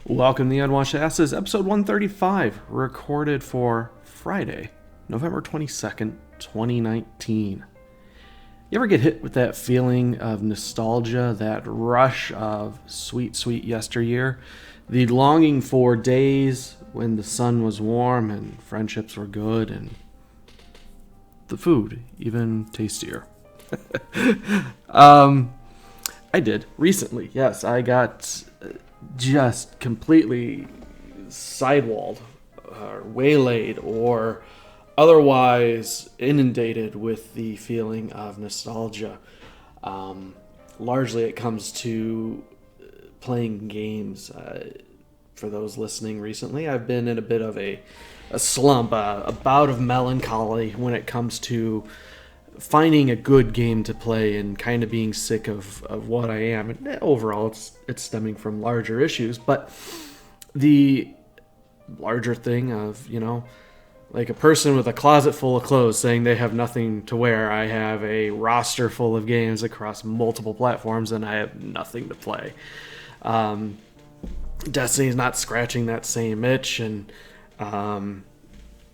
Welcome to the Unwashed Asses, episode 135, recorded for Friday, November 22nd, 2019. You ever get hit with that feeling of nostalgia, that rush of sweet, sweet yesteryear? The longing for days when the sun was warm and friendships were good and the food even tastier. I did recently. Yes, I got just completely sidewalled, waylaid, or otherwise inundated with the feeling of nostalgia. Largely, it comes to playing games. For those listening recently, I've been in a bit of a slump, a bout of melancholy when it comes to finding a good game to play and kind of being sick of what I am. And overall, it's stemming from larger issues, but the larger thing of, like a person with a closet full of clothes saying they have nothing to wear. I have a roster full of games across multiple platforms and I have nothing to play. Destiny's not scratching that same itch, and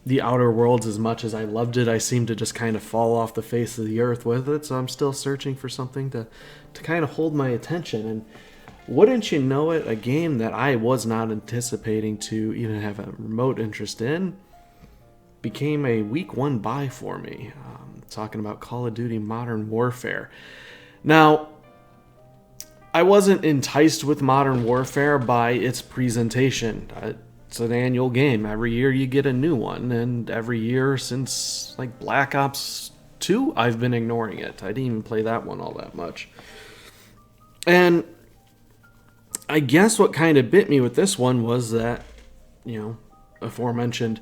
the Outer Worlds, as much as I loved it, I seem to just kind of fall off the face of the earth with it, so I'm still searching for something to kind of hold my attention. And wouldn't you know it, a game that I was not anticipating to even have a remote interest in became a week one buy for me. Talking about Call of Duty Modern Warfare. Now, I wasn't enticed with Modern Warfare by its presentation. It's an annual game. Every year you get a new one, and every year since like Black Ops 2, I've been ignoring it. I didn't even play that one all that much. And I guess what kind of bit me with this one was that, aforementioned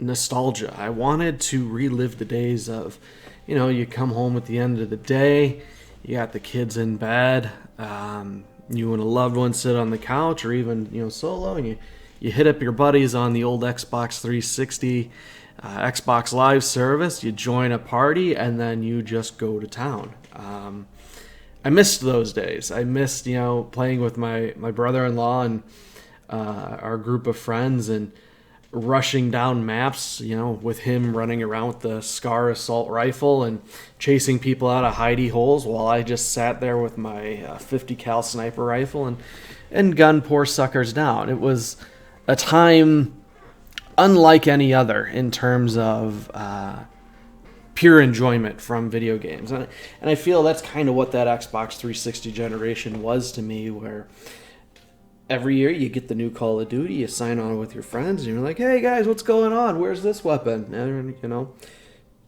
nostalgia. I wanted to relive the days of, you come home at the end of the day, you got the kids in bed, you and a loved one sit on the couch, or even, solo, and you hit up your buddies on the old Xbox 360, Xbox Live service, you join a party, and then you just go to town. I missed those days. I missed, playing with my brother-in-law and our group of friends and rushing down maps, with him running around with the Scar assault rifle and chasing people out of hidey holes while I just sat there with my 50 cal sniper rifle and gunned poor suckers down. It was a time unlike any other in terms of pure enjoyment from video games. And I feel that's kind of what that Xbox 360 generation was to me, where every year you get the new Call of Duty, you sign on with your friends, and you're like, hey guys, what's going on? Where's this weapon? And,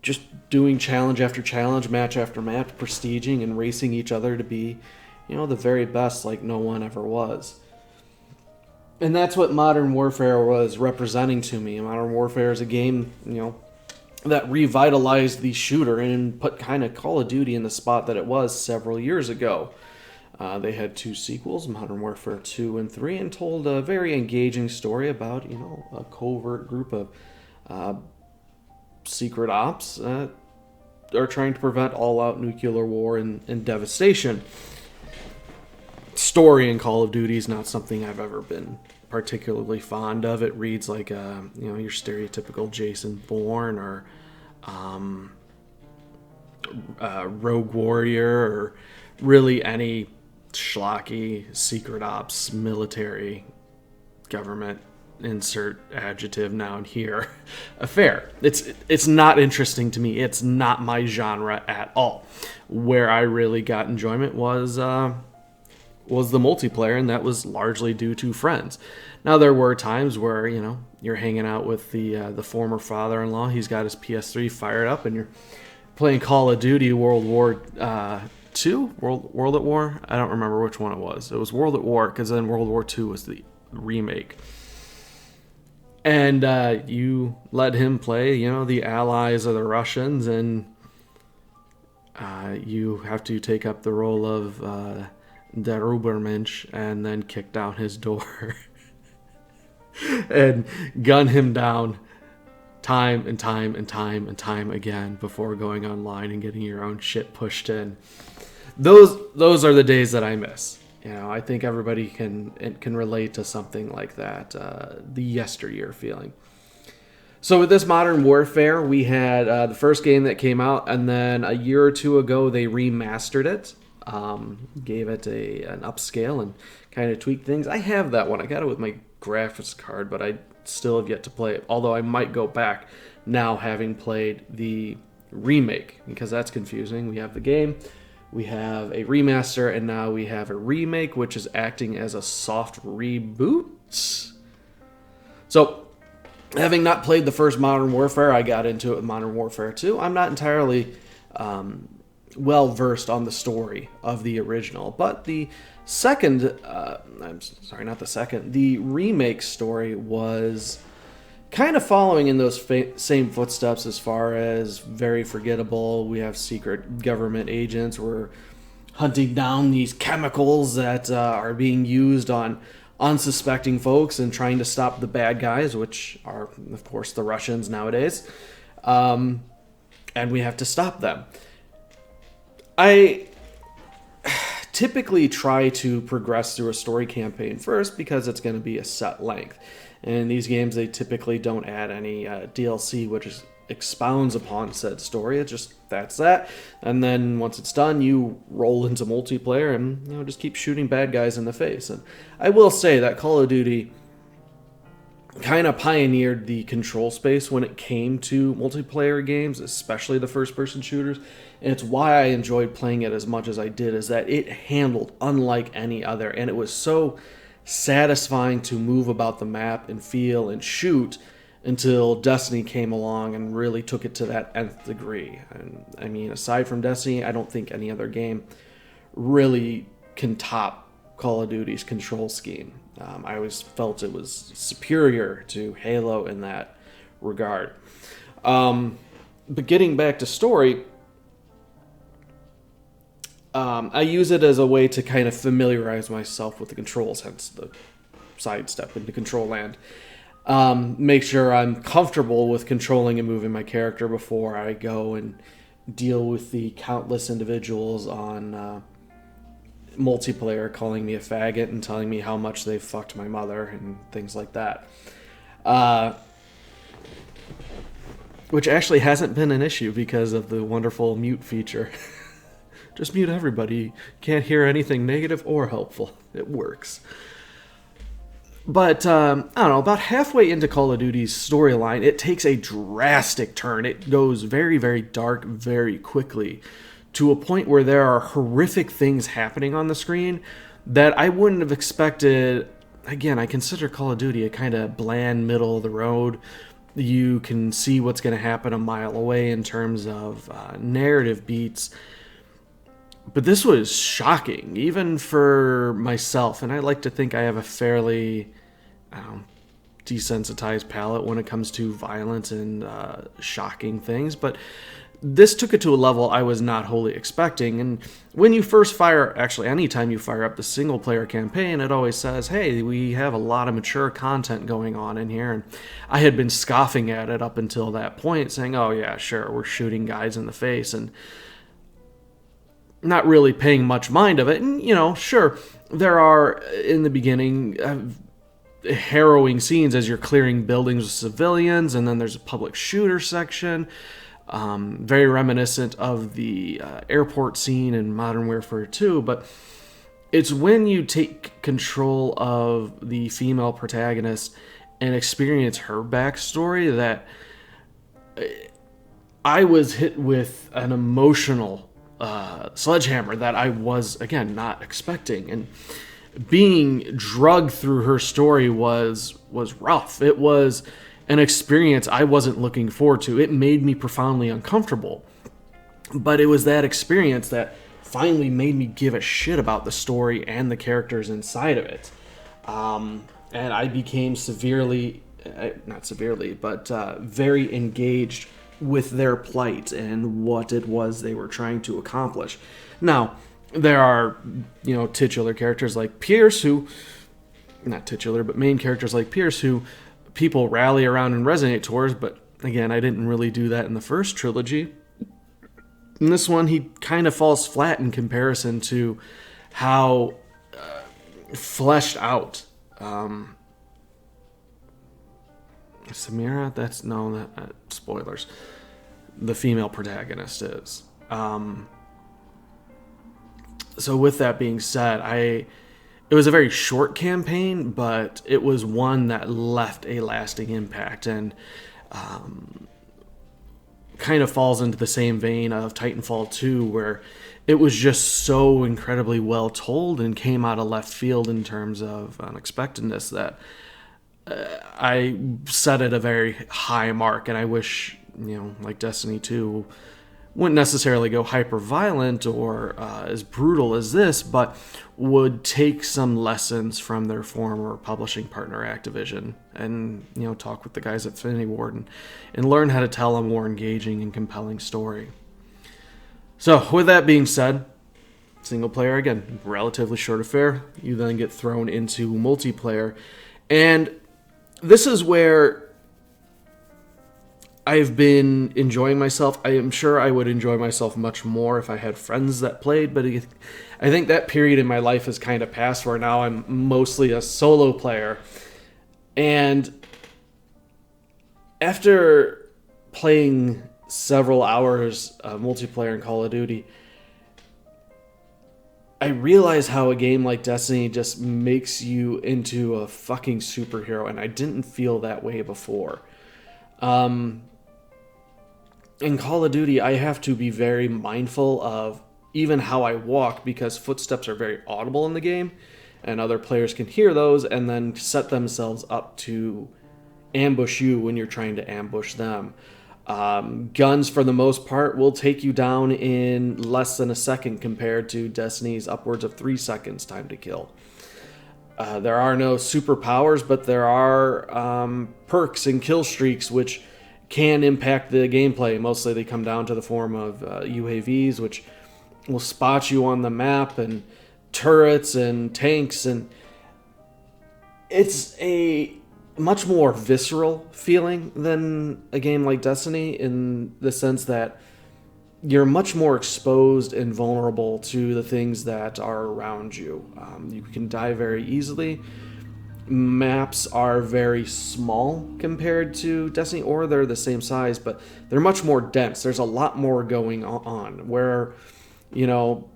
just doing challenge after challenge, match after match, prestiging and racing each other to be, the very best like no one ever was. And that's what Modern Warfare was representing to me. Modern Warfare is a game, that revitalized the shooter and put kind of Call of Duty in the spot that it was several years ago. They had two sequels, Modern Warfare 2 and 3, and told a very engaging story about, a covert group of secret ops that are trying to prevent all-out nuclear war and devastation. Story in Call of Duty is not something I've ever been particularly fond of. It reads like your stereotypical Jason Bourne or Rogue Warrior, or really any schlocky secret ops military government, insert adjective noun here, affair. It's not interesting to me. It's not my genre at all. Where I really got enjoyment was the multiplayer, and that was largely due to friends. Now, there were times where, you're hanging out with the former father-in-law. He's got his PS3 fired up, and you're playing Call of Duty World War II? World at War? I don't remember which one it was. It was World at War, because then World War II was the remake. And you let him play, the allies of the Russians, and you have to take up the role of der Übermensch and then kick down his door and gun him down time and time and time and time again before going online and getting your own shit pushed in. Those are the days that I miss. I think everybody can relate to something like that, the yesteryear feeling. So with this Modern Warfare, we had the first game that came out, and then a year or two ago they remastered it, gave it an upscale and kind of tweaked things. I have that one. I got it with my graphics card, but I still have yet to play it. Although I might go back now, having played the remake, because that's confusing. We have the game, we have a remaster, and now we have a remake, which is acting as a soft reboot. So, having not played the first Modern Warfare, I got into it with Modern Warfare 2. I'm not entirely well versed on the story of the original, but the second, the remake story was kind of following in those same footsteps as far as very forgettable. We have secret government agents. We're hunting down these chemicals that are being used on unsuspecting folks and trying to stop the bad guys, which are, of course, the Russians nowadays. And we have to stop them. I typically try to progress through a story campaign first because it's going to be a set length. And in these games, they typically don't add any DLC, which expounds upon said story. It's just, that's that. And then once it's done, you roll into multiplayer and just keep shooting bad guys in the face. And I will say that Call of Duty kind of pioneered the control space when it came to multiplayer games, especially the first-person shooters. And it's why I enjoyed playing it as much as I did, is that it handled unlike any other. And it was so satisfying to move about the map and feel and shoot until Destiny came along and really took it to that nth degree. And I mean, aside from Destiny, I don't think any other game really can top Call of Duty's control scheme. I always felt it was superior to Halo in that regard. But getting back to story, I use it as a way to kind of familiarize myself with the controls, hence the sidestep into control land. Make sure I'm comfortable with controlling and moving my character before I go and deal with the countless individuals on multiplayer calling me a faggot and telling me how much they fucked my mother and things like that. Which actually hasn't been an issue because of the wonderful mute feature. Just mute everybody. Can't hear anything negative or helpful. It works. But, I don't know, about halfway into Call of Duty's storyline, it takes a drastic turn. It goes very, very dark very quickly to a point where there are horrific things happening on the screen that I wouldn't have expected. Again, I consider Call of Duty a kind of bland middle of the road. You can see what's going to happen a mile away in terms of narrative beats. But this was shocking, even for myself. And I like to think I have a fairly desensitized palate when it comes to violence and shocking things. But this took it to a level I was not wholly expecting. And when you first anytime you fire up the single player campaign, it always says, hey, we have a lot of mature content going on in here. And I had been scoffing at it up until that point, saying, oh yeah, sure, we're shooting guys in the face and not really paying much mind of it. And, sure, there are, in the beginning, harrowing scenes as you're clearing buildings with civilians, and then there's a public shooter section. Very reminiscent of the airport scene in Modern Warfare 2, but it's when you take control of the female protagonist and experience her backstory that I was hit with an emotional sledgehammer that I was, again, not expecting. And being drugged through her story was rough. It was an experience I wasn't looking forward to. It made me profoundly uncomfortable. But it was that experience that finally made me give a shit about the story and the characters inside of it. And I became very engaged with their plight and what it was they were trying to accomplish. Now, there are, titular characters like Pierce not titular, but main characters like Pierce who people rally around and resonate towards, but again, I didn't really do that in the first trilogy. In this one, he kind of falls flat in comparison to how fleshed out. Samira, that's no, that spoilers. The female protagonist is. So with that being said, it was a very short campaign, but it was one that left a lasting impact, and kind of falls into the same vein of Titanfall 2, where it was just so incredibly well told and came out of left field in terms of unexpectedness that I set it a very high mark, and I wish, like Destiny 2, wouldn't necessarily go hyper violent or as brutal as this, but would take some lessons from their former publishing partner Activision, and talk with the guys at Infinity Ward and learn how to tell a more engaging and compelling story. So with that being said, single player, again, relatively short affair. You then get thrown into multiplayer, and this is where I've been enjoying myself. I am sure I would enjoy myself much more if I had friends that played, but I think that period in my life has kind of passed, where now I'm mostly a solo player. And after playing several hours of multiplayer in Call of Duty, I realize how a game like Destiny just makes you into a fucking superhero, and I didn't feel that way before. In Call of Duty, I have to be very mindful of even how I walk, because footsteps are very audible in the game, and other players can hear those and then set themselves up to ambush you when you're trying to ambush them. Guns, for the most part, will take you down in less than a second compared to Destiny's upwards of 3 seconds time to kill. There are no superpowers, but there are perks and kill streaks which can impact the gameplay. Mostly they come down to the form of UAVs, which will spot you on the map, and turrets and tanks, and it's a much more visceral feeling than a game like Destiny, in the sense that you're much more exposed and vulnerable to the things that are around you. You can die very easily. Maps are very small compared to Destiny, or they're the same size, but they're much more dense. There's a lot more going on, where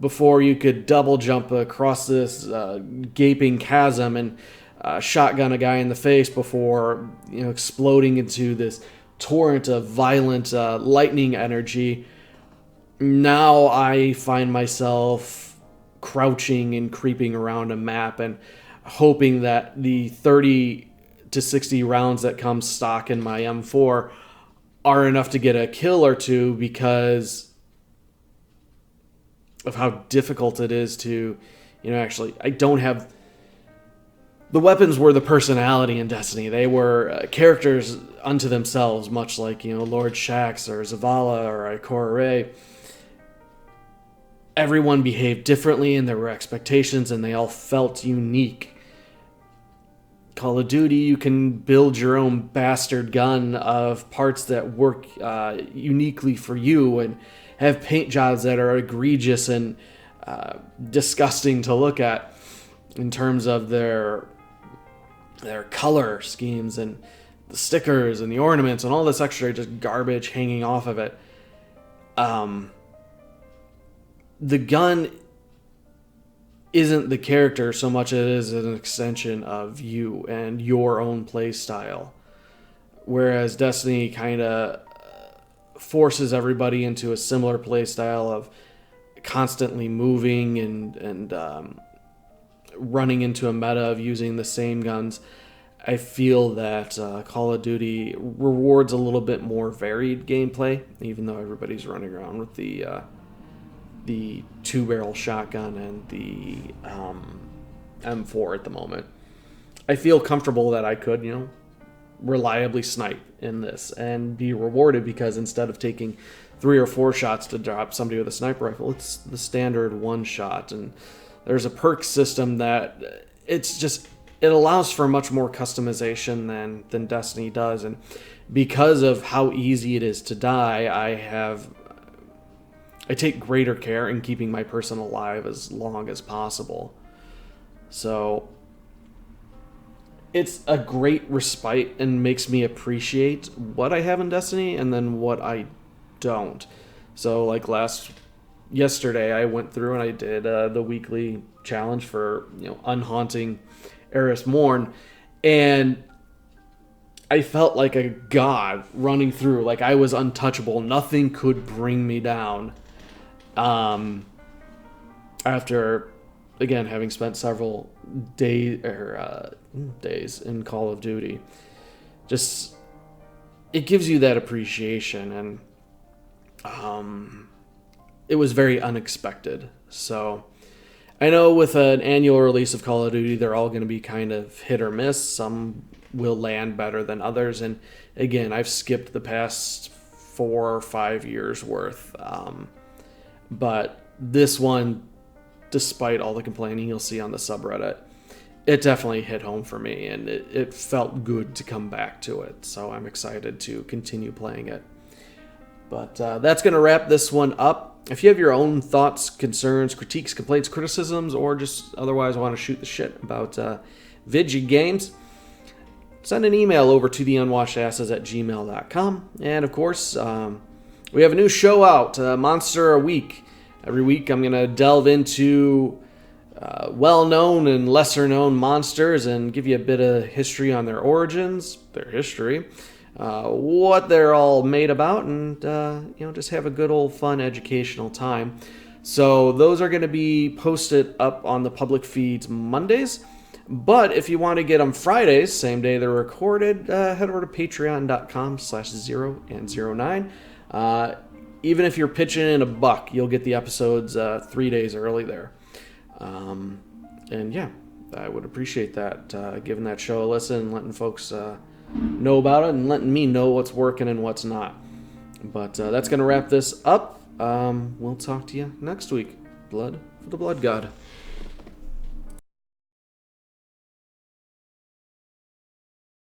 before you could double jump across this gaping chasm and shotgun a guy in the face before exploding into this torrent of violent lightning energy. Now I find myself crouching and creeping around a map and hoping that the 30 to 60 rounds that come stock in my M4 are enough to get a kill or two, because of how difficult it is to, actually, I don't have... The weapons were the personality in Destiny. They were characters unto themselves, much like, Lord Shaxx or Zavala or Ikora Rey. Everyone behaved differently, and there were expectations, and they all felt unique. Call of Duty, you can build your own bastard gun of parts that work uniquely for you, and have paint jobs that are egregious and disgusting to look at in terms of their color schemes and the stickers and the ornaments and all this extra just garbage hanging off of it. The gun isn't the character so much as it is an extension of you and your own play style. Whereas Destiny kind of forces everybody into a similar play style of constantly moving and running into a meta of using the same guns. I feel that Call of Duty rewards a little bit more varied gameplay, even though everybody's running around with the 2-barrel shotgun and the M4 at the moment. I feel comfortable that I could, reliably snipe in this and be rewarded, because instead of taking 3 or 4 shots to drop somebody with a sniper rifle, it's the standard 1 shot. And there's a perk system that it allows for much more customization than Destiny does. And because of how easy it is to die, I take greater care in keeping my person alive as long as possible. So it's a great respite and makes me appreciate what I have in Destiny and then what I don't. So like yesterday, I went through and I did the weekly challenge for unhaunting Eris Morn, and I felt like a god running through. Like I was untouchable. Nothing could bring me down. After, again, having spent several days in Call of Duty, just it gives you that appreciation, and it was very unexpected. So I know with an annual release of Call of Duty, they're all going to be kind of hit or miss. Some will land better than others. And again, I've skipped the past 4 or 5 years worth. But this one, despite all the complaining you'll see on the subreddit, it definitely hit home for me, and it felt good to come back to it. So I'm excited to continue playing it. But that's going to wrap this one up. If you have your own thoughts, concerns, critiques, complaints, criticisms, or just otherwise want to shoot the shit about video games, send an email over to theunwashedasses@gmail.com. And of course, we have a new show out, Monster a Week. Every week I'm going to delve into well-known and lesser-known monsters and give you a bit of history on their origins, their history, what they're all made about, and just have a good old fun educational time. So those are going to be posted up on the public feeds Mondays. But if you want to get them Fridays, same day they're recorded, head over to patreon.com/0and09. Even if you're pitching in $1, you'll get the episodes 3 days early there. And yeah, I would appreciate that, giving that show a listen and letting folks know about it and letting me know what's working and what's not. But that's going to wrap this up. We'll talk to you next week. Blood for the Blood God.